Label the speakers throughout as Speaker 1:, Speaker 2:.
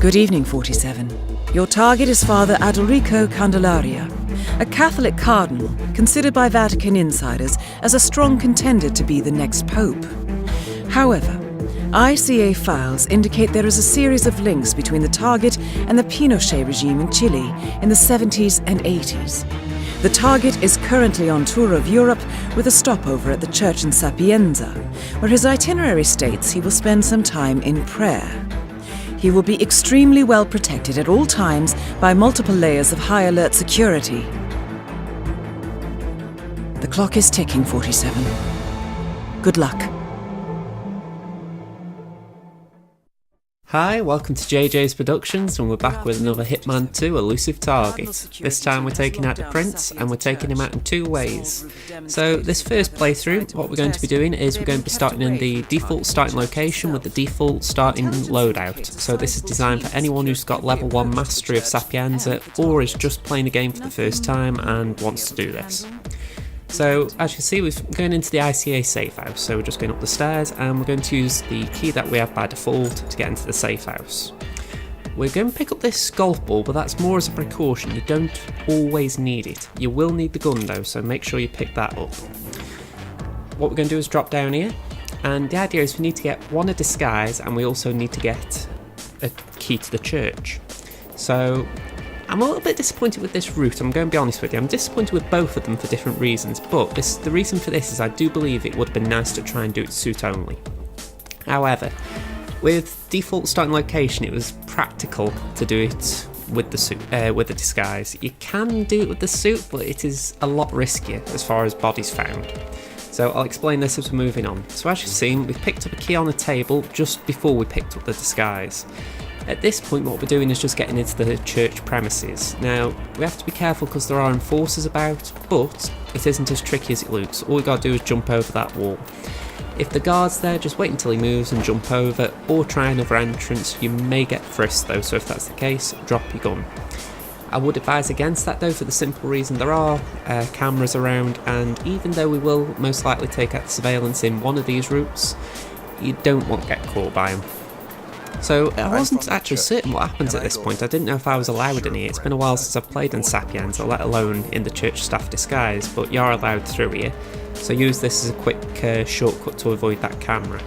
Speaker 1: Good evening, 47. Your target is Father Adalrico Candelaria, a Catholic cardinal considered by Vatican insiders as a strong contender to be the next pope. However, ICA files indicate there is a series of links between the target and the Pinochet regime in Chile in the 70s and 80s. The target is currently on tour of Europe with a stopover at the church in Sapienza, where his itinerary states he will spend some time in prayer. He will be extremely well protected at all times by multiple layers of high alert security. The clock is ticking, 47. Good luck.
Speaker 2: Hi, welcome to JJ's Productions, and we're back with another Hitman 2 Elusive Target. This time we're taking out the Prince, and we're taking him out in two ways. So this first playthrough, what we're going to be doing is we're going to be starting in the default starting location with the default starting loadout. So this is designed for anyone who's got level 1 mastery of Sapienza, or is just playing the game for the first time and wants to do this. So as you can see, we're going into the ICA safe house, so we're just going up the stairs and we're going to use the key that we have by default to get into the safe house. We're going to pick up this golf ball, but that's more as a precaution. You don't always need it. You will need the gun though, so make sure you pick that up. What we're going to do is drop down here, and the idea is we need to get one a disguise, and we also need to get a key to the church. So I'm a little bit disappointed with this route, I'm going to be honest with you. I'm disappointed with both of them for different reasons, but the reason for this is I do believe it would have been nice to try and do it suit only. However, with default starting location, it was practical to do it with the suit, with the disguise. You can do it with the suit, but it is a lot riskier as far as bodies found. So I'll explain this as we're moving on. So as you've seen, we've picked up a key on a table just before we picked up the disguise. At this point, what we're doing is just getting into the church premises. Now, we have to be careful because there are enforcers about, but it isn't as tricky as it looks. All we got to do is jump over that wall. If the guard's there, just wait until he moves and jump over, or try another entrance. You may get frisked though, so if that's the case, drop your gun. I would advise against that though, for the simple reason there are cameras around, and even though we will most likely take out surveillance in one of these routes, you don't want to get caught by them. So I wasn't actually certain what happens at this point. I didn't know if I was allowed in here. It's been a while since I've played in Sapienza, let alone in the church staff disguise, but you're allowed through here. So use this as a quick shortcut to avoid that camera.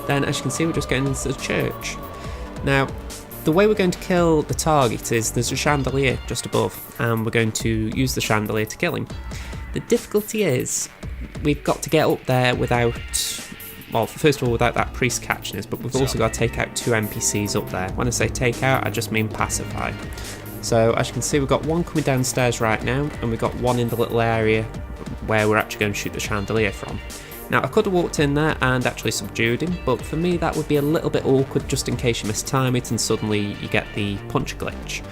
Speaker 2: Then as you can see, we're just getting into the church. Now, the way we're going to kill the target is there's a chandelier just above, and we're going to use the chandelier to kill him. The difficulty is we've got to get up there without, well, first of all, without that priest catching us, but we've also got to take out two NPCs up there. When I say take out, I just mean pacify. So as you can see, we've got one coming downstairs right now, and we've got one in the little area where we're actually going to shoot the chandelier from. Now, I could have walked in there and actually subdued him, but for me that would be a little bit awkward just in case you mistime it and suddenly you get the punch glitch.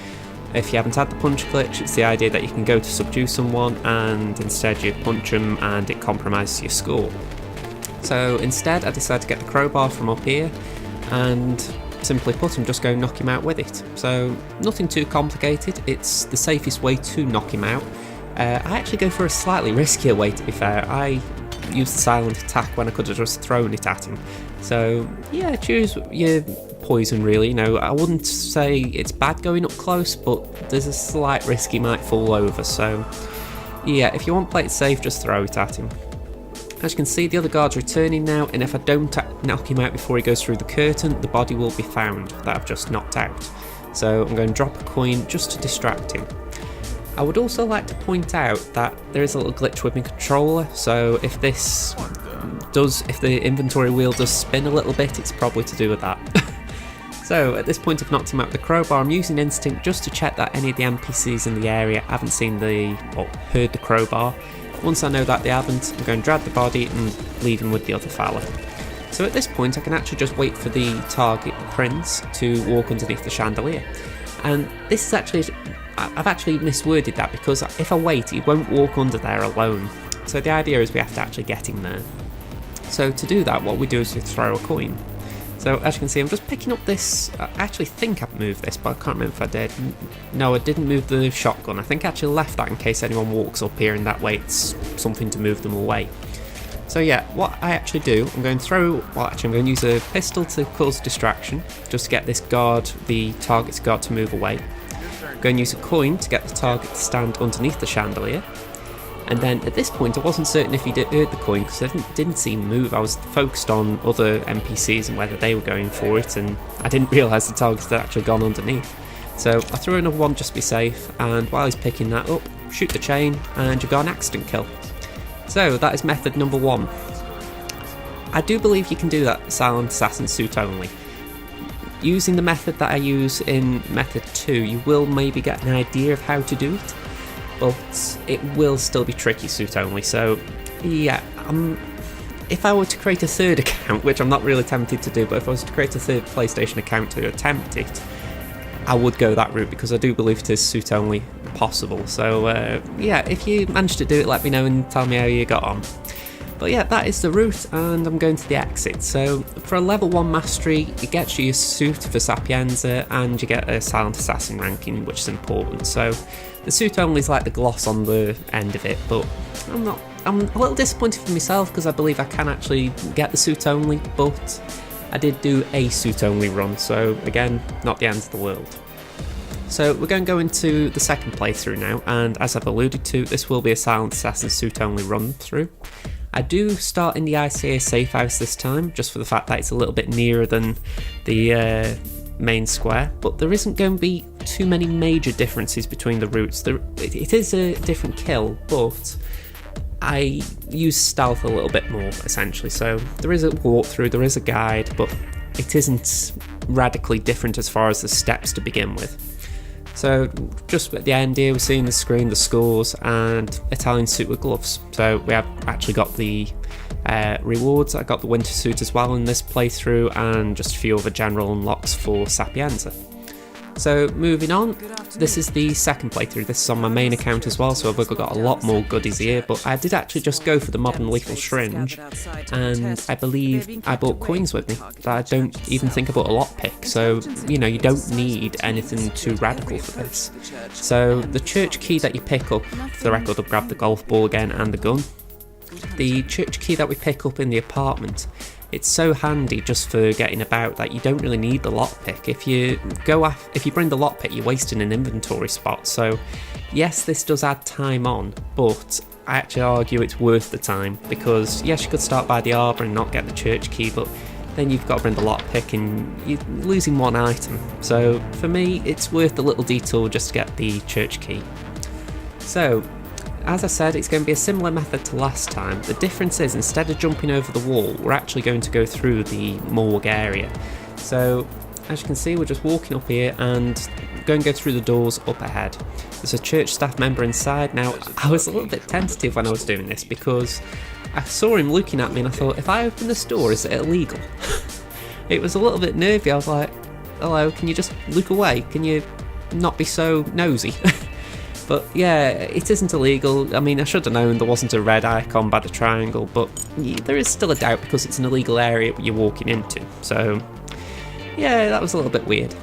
Speaker 2: If you haven't had the punch glitch, it's the idea that you can go to subdue someone and instead you punch them and it compromises your score. So instead I decided to get the crowbar from up here and simply put, I'm just going to knock him out with it. So nothing too complicated, it's the safest way to knock him out. I actually go for a slightly riskier way, to be fair. I used the silent attack when I could have just thrown it at him. So yeah, choose your poison really. You know, I wouldn't say it's bad going up close, but there's a slight risk he might fall over. So yeah, if you want to play it safe, just throw it at him. As you can see, the other guard's returning now, and if I don't knock him out before he goes through the curtain, the body will be found that I've just knocked out. So I'm going to drop a coin just to distract him. I would also like to point out that there is a little glitch with my controller, so if the inventory wheel does spin a little bit, it's probably to do with that. So at this point I've knocked him out with the crowbar. I'm using instinct just to check that any of the NPCs in the area haven't seen heard the crowbar. Once I know that they haven't, I'm going to drag the body and leave him with the other fella. So at this point I can actually just wait for the target, the prince, to walk underneath the chandelier. And this is actually, I've actually misworded that, because if I wait, he won't walk under there alone. So the idea is we have to actually get him there. So to do that, what we do is we throw a coin. So as you can see, I'm just picking up this. I actually think I've moved this, but I can't remember if I did. No, I didn't move the shotgun. I think I actually left that in case anyone walks up here, and that way it's something to move them away. So yeah, what I actually do, I'm going to use a pistol to cause distraction, just to get this guard, the target's guard, to move away. I'm going to use a coin to get the target to stand underneath the chandelier. And then at this point I wasn't certain if he heard the coin because I didn't see him move. I was focused on other NPCs and whether they were going for it, and I didn't realise the target had actually gone underneath. So I threw another one just to be safe, and while he's picking that up, shoot the chain and you got an accident kill. So that is method number 1. I do believe you can do that silent assassin suit only. Using the method that I use in method 2, you will maybe get an idea of how to do it, but it will still be tricky suit only. So yeah, if I were to create a third account, which I'm not really tempted to do, but if I was to create a third PlayStation account to attempt it, I would go that route because I do believe it is suit only possible. So yeah, if you manage to do it, let me know and tell me how you got on. But yeah, that is the route, and I'm going to the exit. So for a level 1 mastery, it gets you your suit for Sapienza, and you get a silent assassin ranking, which is important. So the suit only is like the gloss on the end of it, but I'm a little disappointed for myself because I believe I can actually get the suit only, but I did do a suit only run, so again, not the end of the world. So we're going to go into the second playthrough now, and as I've alluded to, this will be a silent assassin suit only run through. I do start in the ICA safe house this time, just for the fact that it's a little bit nearer than the main square, but there isn't going to be too many major differences between the routes. It is a different kill, but I use stealth a little bit more, essentially. So there is a walkthrough, there is a guide, but it isn't radically different as far as the steps to begin with. So just at the end here, we're seeing the screen, the scores, and Italian suit with gloves. So we have actually got the rewards. I got the winter suit as well in this playthrough, and just a few other general unlocks for Sapienza. So moving on, this is the second playthrough. This is on my main account as well, so I've got a lot more goodies here, but I did actually just go for the modern lethal syringe, and I believe I bought coins with me. I don't even think I bought a lockpick, so you know, you don't need anything too radical for this. So the church key that you pick up, for the record, I'll grab the golf ball again and the gun. The church key that we pick up in the apartment, it's so handy just for getting about that you don't really need the lockpick. If you bring the lockpick, you're wasting an inventory spot. So yes, this does add time on, but I actually argue it's worth the time, because yes, you could start by the arbour and not get the church key, but then you've got to bring the lockpick and you're losing one item. So for me, it's worth the little detour just to get the church key. So as I said, it's going to be a similar method to last time. The difference is, instead of jumping over the wall, we're actually going to go through the morgue area. So as you can see, we're just walking up here and going to go through the doors up ahead. There's a church staff member inside. Now, I was a little bit tentative when I was doing this because I saw him looking at me and I thought, if I open this door, is it illegal? It was a little bit nervy. I was like, hello, can you just look away? Can you not be so nosy? But yeah, it isn't illegal. I mean, I should have known there wasn't a red icon by the triangle, but there is still a doubt because it's an illegal area you're walking into. So yeah, that was a little bit weird.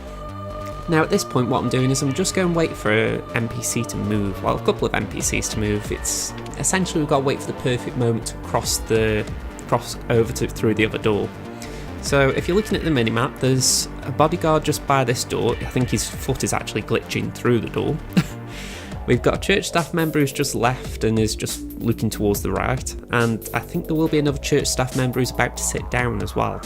Speaker 2: Now at this point, what I'm doing is I'm just going to wait for an NPC to move. Well, a couple of NPCs to move. It's essentially we've got to wait for the perfect moment to cross over through the other door. So if you're looking at the minimap, there's a bodyguard just by this door. I think his foot is actually glitching through the door. We've got a church staff member who's just left and is just looking towards the right, and I think there will be another church staff member who's about to sit down as well.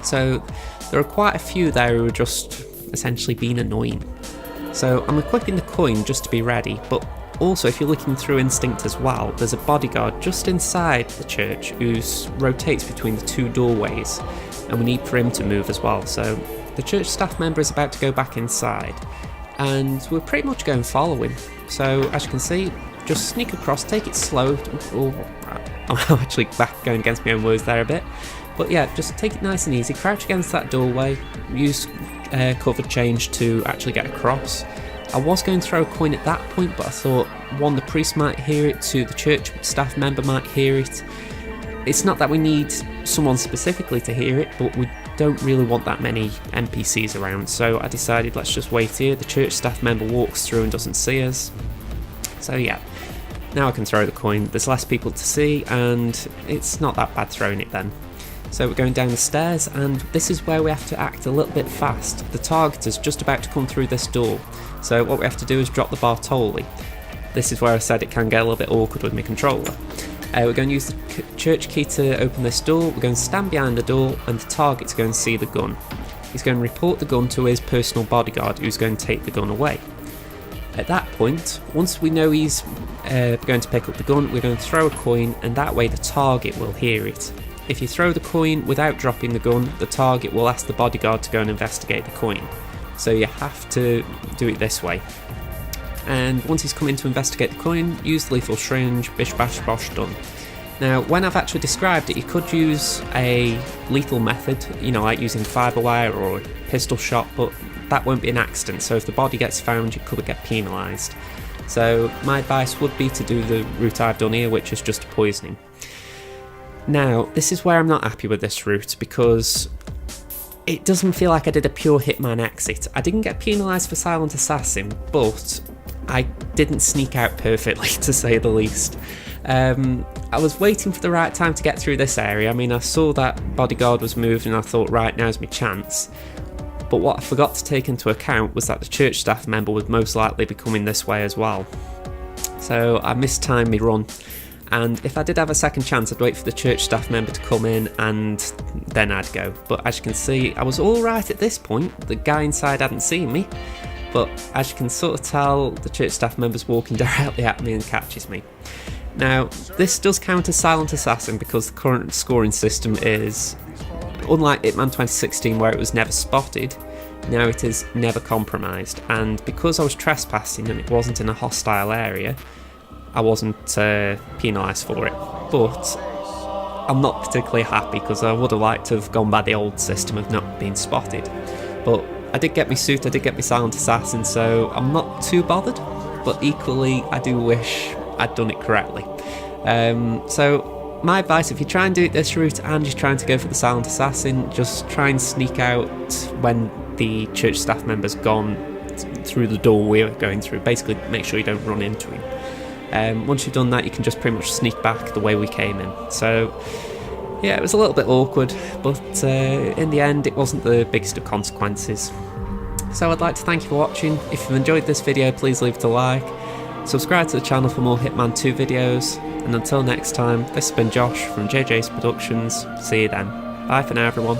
Speaker 2: So there are quite a few there who are just essentially being annoying. So I'm equipping the coin just to be ready, but also if you're looking through instinct as well, there's a bodyguard just inside the church who rotates between the two doorways, and we need for him to move as well. So the church staff member is about to go back inside, and we're pretty much going to follow him. So as you can see, just sneak across, take it slow. I'm actually going against my own words there a bit. But yeah, just take it nice and easy, crouch against that doorway, use cover change to actually get across. I was going to throw a coin at that point, but I thought, one, the priest might hear it, two, the church staff member might hear it. It's not that we need someone specifically to hear it, but we don't really want that many NPCs around, so I decided let's just wait here. The church staff member walks through and doesn't see us. So yeah, Now I can throw the coin, there's less people to see, and it's not that bad throwing it then. So we're going down the stairs, and this is where we have to act a little bit fast. The target is just about to come through this door, so what we have to do is drop the Bartoli. This is where I said it can get a little bit awkward with my controller. We're going to use the church key to open this door, we're going to stand behind the door, and the target's going to see the gun. He's going to report the gun to his personal bodyguard, who's going to take the gun away. At that point, once we know he's going to pick up the gun, we're going to throw a coin, and that way the target will hear it. If you throw the coin without dropping the gun, the target will ask the bodyguard to go and investigate the coin. So you have to do it this way. And once he's come in to investigate the coin, use the lethal syringe, bish bash bosh, done. Now, when I've actually described it, you could use a lethal method, you know, like using fibre wire or a pistol shot, but that won't be an accident, so if the body gets found, you could get penalised. So my advice would be to do the route I've done here, which is just poisoning. Now, this is where I'm not happy with this route, because it doesn't feel like I did a pure Hitman exit. I didn't get penalised for Silent Assassin, but I didn't sneak out perfectly, to say the least. I was waiting for the right time to get through this area. I mean, I saw that bodyguard was moved and I thought, right, now's my chance. But what I forgot to take into account was that the church staff member would most likely be coming this way as well. So I mistimed my run, and if I did have a second chance, I'd wait for the church staff member to come in and then I'd go. But as you can see, I was alright at this point. The guy inside hadn't seen me, but as you can sort of tell, the church staff member's walking directly at me and catches me. Now, this does count as Silent Assassin because the current scoring system is, unlike Hitman 2016 where it was never spotted, now it is never compromised, and because I was trespassing and it wasn't in a hostile area, I wasn't penalised for it. But I'm not particularly happy because I would have liked to have gone by the old system of not being spotted. But I did get my suit, I did get my Silent Assassin, so I'm not too bothered, but equally I do wish I'd done it correctly. So my advice, if you try and do it this route and you're trying to go for the Silent Assassin, just try and sneak out when the church staff member's gone through the door we're going through. Basically make sure you don't run into him. Once you've done that, you can just pretty much sneak back the way we came in. So yeah, it was a little bit awkward, but in the end it wasn't the biggest of consequences. So I'd like to thank you for watching. If you've enjoyed this video, please leave it a like. Subscribe to the channel for more Hitman 2 videos, and until next time, this has been Josh from JJ's Productions. See you then. Bye for now, everyone.